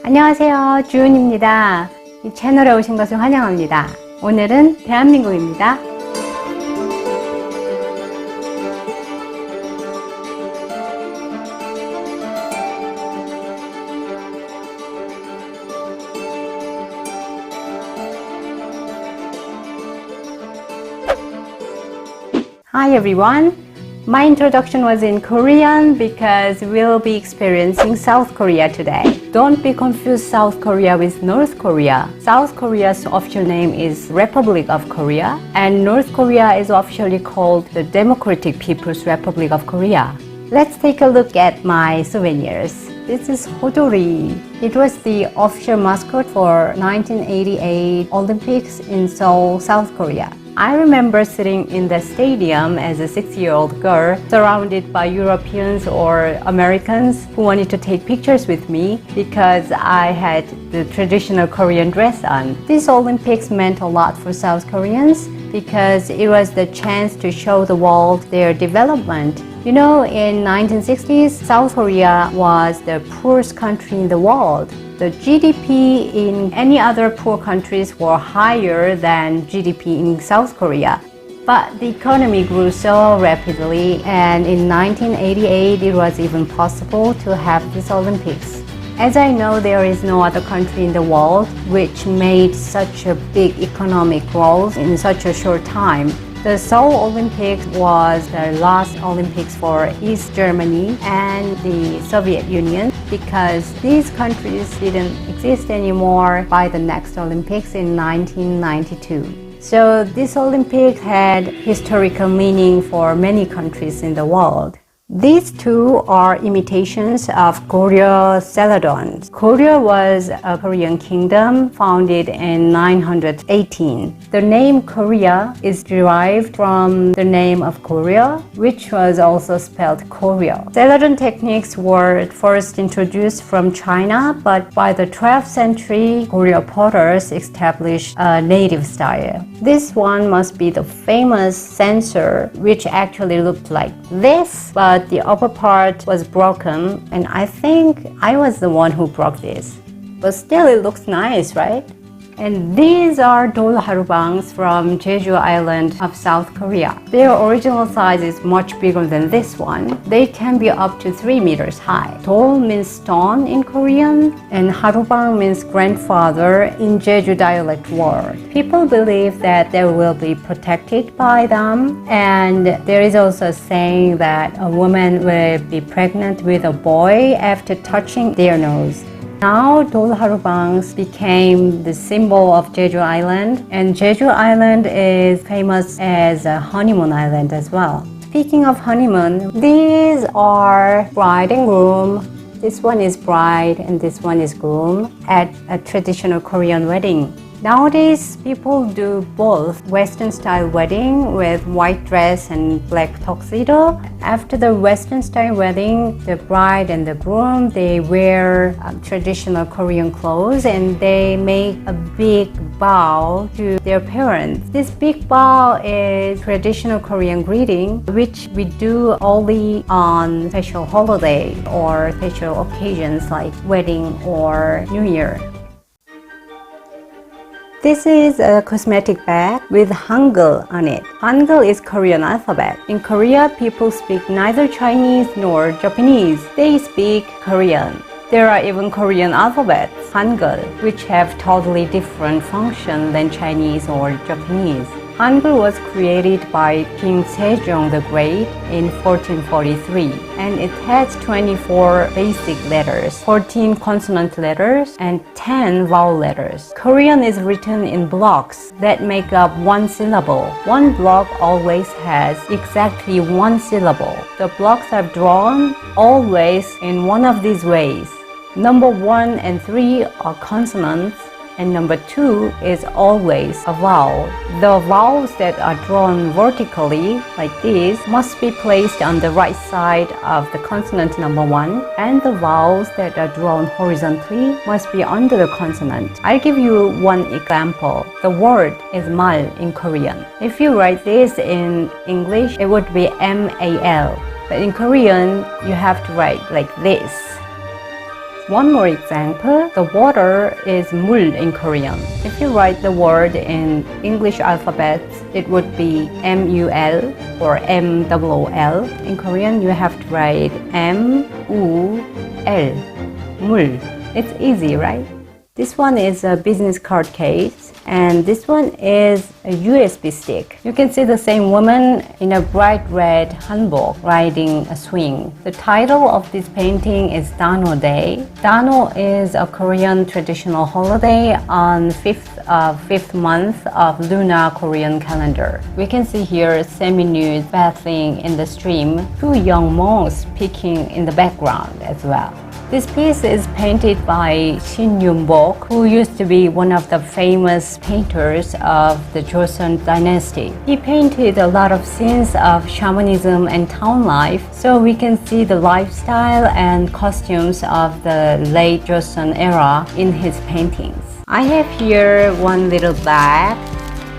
안녕하세요, 주은입니다. 이 채널에 오신 것을 환영합니다. 오늘은 대한민국입니다. Hi everyone. My introduction was in Korean because we'll be experiencing South Korea today. Don't be confused South Korea with North Korea. South Korea's official name is Republic of Korea, and North Korea is officially called the Democratic People's Republic of Korea. Let's take a look at my souvenirs. This is hodori. It was the official mascot for 1988 Olympics in Seoul, South Korea. I remember sitting in the stadium as a 6-year-old girl, surrounded by Europeans or Americans who wanted to take pictures with me because I had the traditional Korean dress on. These Olympics meant a lot for South Koreans because it was the chance to show the world their development. You know, in 1960s, South Korea was the poorest country in the world. The GDP in any other poor countries were higher than GDP in South Korea. But the economy grew so rapidly, and in 1988 it was even possible to have these Olympics. As I know, there is no other country in the world which made such a big economic growth in such a short time. The Seoul Olympics was the last Olympics for East Germany and the Soviet Union because these countries didn't exist anymore by the next Olympics in 1992. So this Olympics had historical meaning for many countries in the world. These two are imitations of Goryeo Celadon. Goryeo was a Korean kingdom founded in 918. The name Korea is derived from the name of Goryeo, which was also spelled Koryo. Celadon techniques were first introduced from China, but by the 12th century, Goryeo potters established a native style. This one must be the famous censer, which actually looked like this, but the upper part was broken, and I think I was the one who broke this. But still it looks nice, right? And these are dol harubangs from Jeju Island of South Korea. Their original size is much bigger than this one. They can be up to 3 meters high. Dol means stone in Korean, and harubang means grandfather in Jeju dialect word. People believe that they will be protected by them, and there is also a saying that a woman will be pregnant with a boy after touching their nose. Now, dol harubangs became the symbol of Jeju Island, and Jeju Island is famous as a honeymoon island as well. Speaking of honeymoon, these are bride and groom. This one is bride and this one is groom at a traditional Korean wedding. Nowadays, people do both Western style wedding with white dress and black tuxedo. After the Western style wedding, the bride and the groom, they wear traditional Korean clothes and they make a big bow to their parents. This big bow is traditional Korean greeting, which we do only on special holiday or special occasions like wedding or New Year. This is a cosmetic bag with Hangul on it. Hangul is Korean alphabet. In Korea, people speak neither Chinese nor Japanese. They speak Korean. There are even Korean alphabets, Hangul, which have totally different function than Chinese or Japanese. Hangul was created by King Sejong the Great in 1443, and it has 24 basic letters, 14 consonant letters, and 10 vowel letters. Korean is written in blocks that make up one syllable. One block always has exactly one syllable. The blocks are drawn always in one of these ways. Number 1 and 3 are consonants, and number 2 is always a vowel. The vowels that are drawn vertically, like this, must be placed on the right side of the consonant number 1, and the vowels that are drawn horizontally must be under the consonant. I'll give you one example. The word is mal in Korean. If you write this in English, it would be M-A-L. But in Korean, you have to write like this. One more example, the water is 물 in Korean. If you write the word in English alphabet, it would be MUL or MOOL. In Korean, you have to write MUL, 물. It's easy, right? This one is a business card case, and this one is a USB stick. You can see the same woman in a bright red hanbok riding a swing. The title of this painting is Dano Day. Dano is a Korean traditional holiday on fifth month of lunar Korean calendar. We can see here semi-nude bathing in the stream, two young monks peeking in the background as well. This piece is painted by Shin Yun-bok, who used to be one of the famous painters of the Joseon dynasty. He painted a lot of scenes of shamanism and town life, so we can see the lifestyle and costumes of the late Joseon era in his paintings. I have here one little bag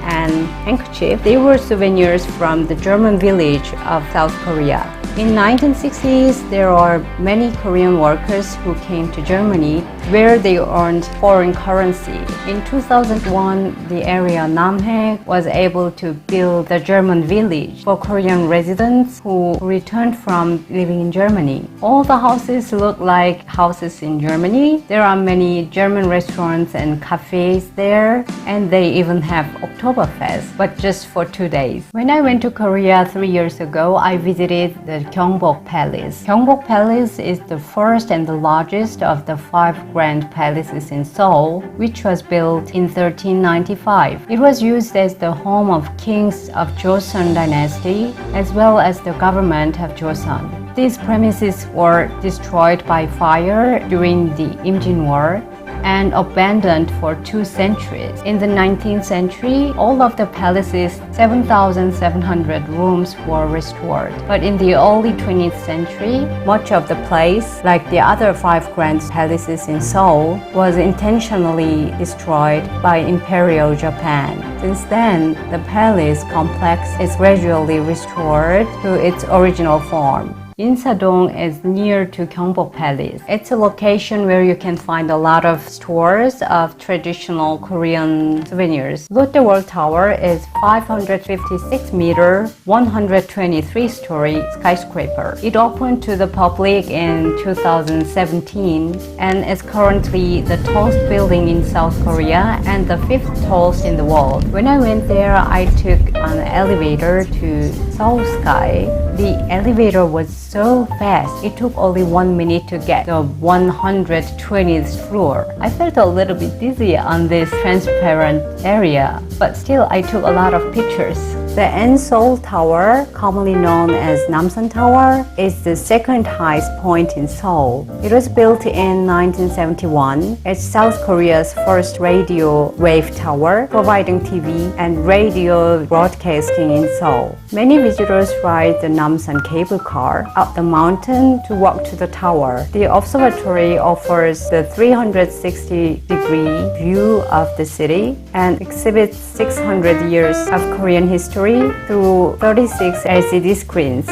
and handkerchief. They were souvenirs from the German village of South Korea. In 1960s, there are many Korean workers who came to Germany where they earned foreign currency. In 2001, the area Namhae was able to build the German village for Korean residents who returned from living in Germany. All the houses look like houses in Germany. There are many German restaurants and cafes there, and they even have Oktoberfest, but just for 2 days. When I went to Korea 3 years ago, I visited the Gyeongbok Palace. Gyeongbok Palace is the first and the largest of the 5 grand palaces in Seoul, which was built in 1395. It was used as the home of kings of Joseon dynasty as well as the government of Joseon. These premises were destroyed by fire during the Imjin War and abandoned for 2 centuries. In the 19th century, all of the palace's 7,700 rooms were restored. But in the early 20th century, much of the place, like the other 5 grand palaces in Seoul, was intentionally destroyed by Imperial Japan. Since then, the palace complex is gradually restored to its original form. Insadong is near to Gyeongbok Palace. It's a location where you can find a lot of stores of traditional Korean souvenirs. Lotte World Tower is 556-meter, 123-story skyscraper. It opened to the public in 2017 and is currently the tallest building in South Korea and the 5th tallest in the world. When I went there, I took an elevator to Seoul Sky. The elevator was so fast, it took only 1 minute to get the 120th floor. I felt a little bit dizzy on this transparent area, but still I took a lot of pictures. The Seoul Tower, commonly known as Namsan Tower, is the second highest point in Seoul. It was built in 1971. It's South Korea's first radio wave tower, providing TV and radio broadcasting in Seoul. Many visitors ride the Namsan cable car up the mountain to walk to the tower. The observatory offers the 360-degree view of the city and exhibits 600 years of Korean history through 36 LCD screens.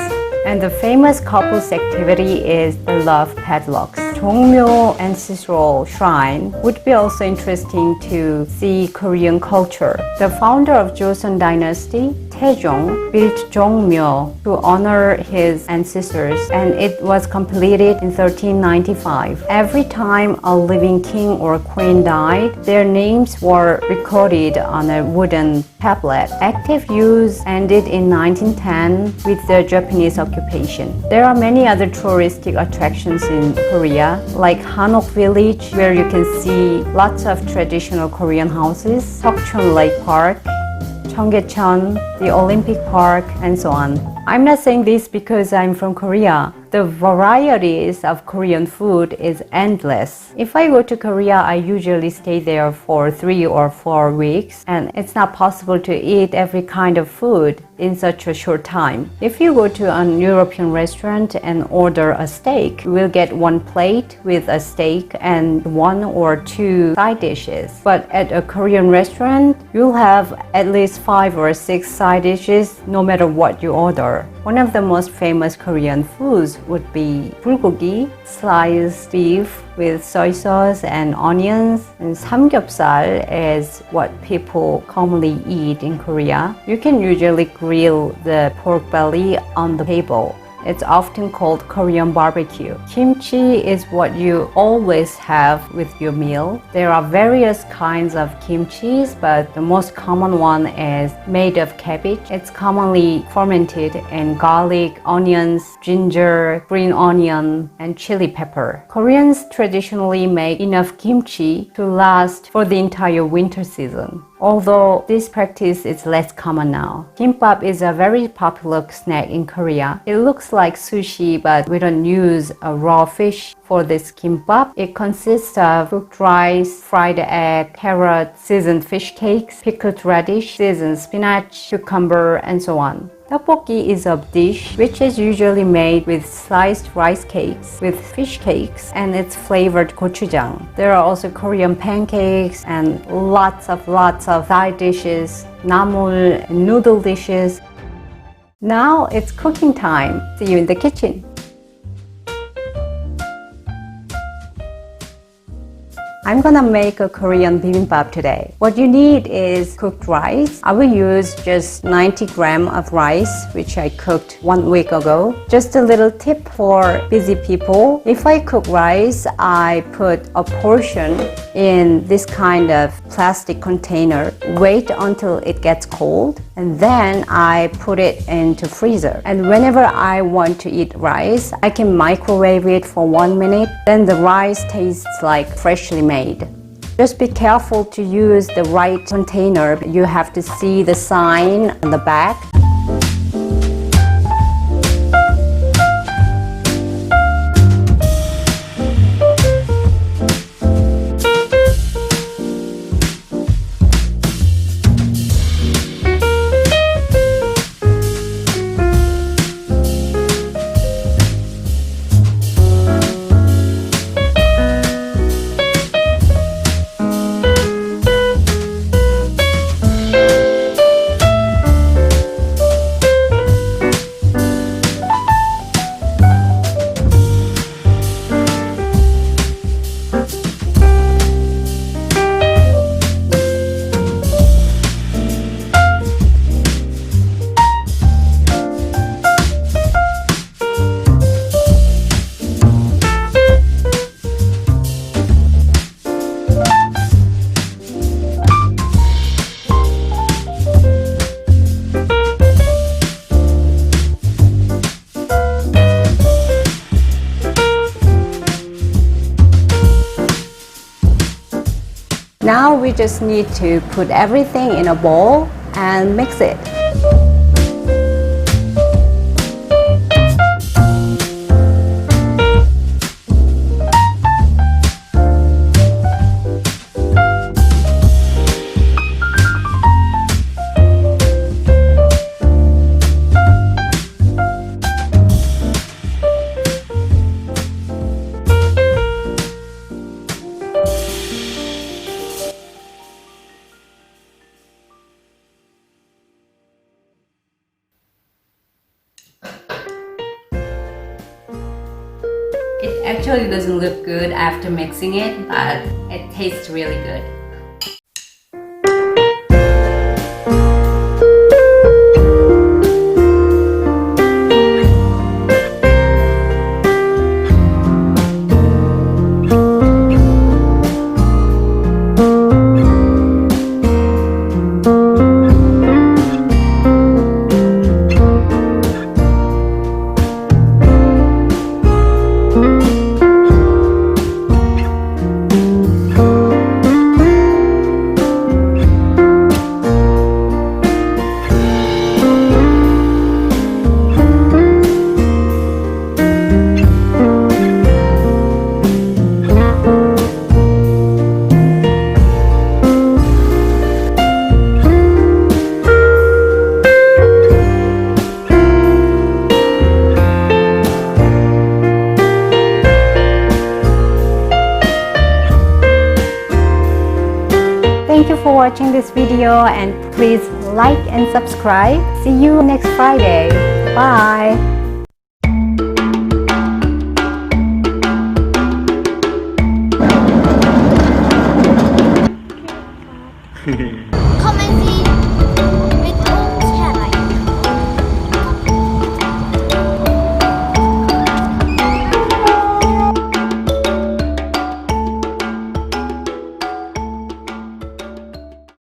And the famous couples activity is the love padlocks. Jongmyo Ancestral Shrine would be also interesting to see Korean culture. The founder of Joseon Dynasty, Taejong, built Jongmyo to honor his ancestors, and it was completed in 1395. Every time a living king or queen died, their names were recorded on a wooden tablet. Active use ended in 1910 with the Japanese occupation. There are many other touristic attractions in Korea, like Hanok Village, where you can see lots of traditional Korean houses, Seokchon Lake Park, Cheonggyecheon, the Olympic Park, and so on. I'm not saying this because I'm from Korea. The varieties of Korean food is endless. If I go to Korea, I usually stay there for 3 or 4 weeks, and it's not possible to eat every kind of food in such a short time. If you go to an European restaurant and order a steak, you will get 1 plate with a steak and 1 or 2 side dishes. But at a Korean restaurant, you'll have at least 5 or 6 side dishes no matter what you order. One of the most famous Korean foods would be bulgogi, sliced beef, with soy sauce and onions. And samgyeopsal is what people commonly eat in Korea. You can usually grill the pork belly on the table. It's often called Korean barbecue. Kimchi is what you always have with your meal. There are various kinds of kimchis, but the most common one is made of cabbage. It's commonly fermented in garlic, onions, ginger, green onion, and chili pepper. Koreans traditionally make enough kimchi to last for the entire winter season, although this practice is less common now. Kimbap is a very popular snack in Korea. It looks like sushi, but we don't use a raw fish for this kimbap. It consists of cooked rice, fried egg, carrot, seasoned fish cakes, pickled radish, seasoned spinach, cucumber, and so on. Tteokbokki is a dish which is usually made with sliced rice cakes, with fish cakes, and it's flavored gochujang. There are also Korean pancakes and lots of side dishes, namul, and noodle dishes. Now it's cooking time. See you in the kitchen. I'm gonna make a Korean bibimbap today. What you need is cooked rice. I will use just 90 grams of rice, which I cooked 1 week ago. Just a little tip for busy people. If I cook rice, I put a portion in this kind of plastic container, wait until it gets cold, and then I put it into freezer. And whenever I want to eat rice, I can microwave it for 1 minute. Then the rice tastes like freshly made. Just be careful to use the right container. You have to see the sign on the back. Now we just need to put everything in a bowl and mix it. It actually doesn't look good after mixing it, but it tastes really good. Thank you for watching this video, and please like and subscribe. See you next Friday. Bye. Come and see